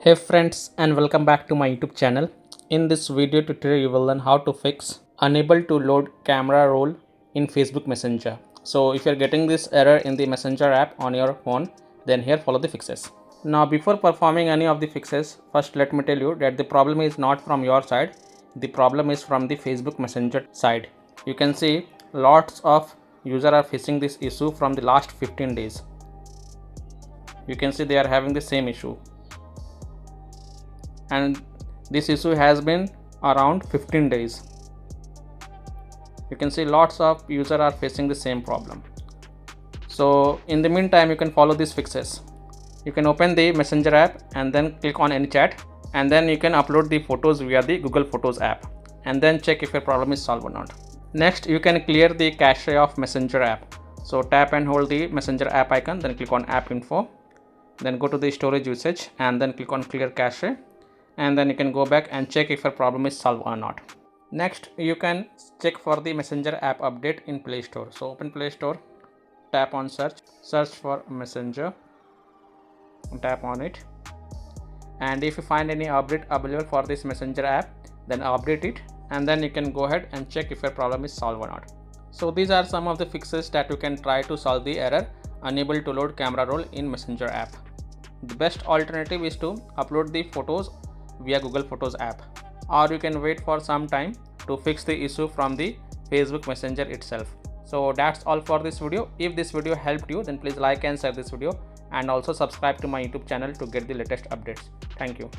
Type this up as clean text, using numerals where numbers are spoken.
Hey friends, and welcome back to my YouTube channel. In this video tutorial you will learn how to fix unable to load camera roll in Facebook Messenger. So if you are getting this error in the Messenger app on your phone, then here follow the fixes. Now before performing any of the fixes, first let me tell you that the problem is not from your side. The problem is from the Facebook Messenger side. You can see lots of users are facing this issue from the last 15 days. You can see they are having the same issue, and this issue has been around 15 days. You can see lots of users are facing the same problem. So in the meantime you can follow these fixes. You can open the Messenger app and then click on any chat, and then you can upload the photos via the Google Photos app and then check if your problem is solved or not. Next you can clear the cache of Messenger app. So tap and hold the Messenger app icon, then click on app info, then go to the storage usage and then click on clear cache, and then you can go back and check if your problem is solved or not. Next you can check for the Messenger app update in Play Store. So open Play Store, tap on search for Messenger, tap on it, and if you find any update available for this Messenger app, then update it, and then you can go ahead and check if your problem is solved or not. So these are some of the fixes that you can try to solve the error unable to load camera roll in Messenger app. The best alternative is to upload the photos via Google Photos app, or you can wait for some time to fix the issue from the Facebook Messenger itself. So that's all for this video. If this video helped you, then please like and share this video, and also subscribe to my YouTube channel to get the latest updates. Thank you.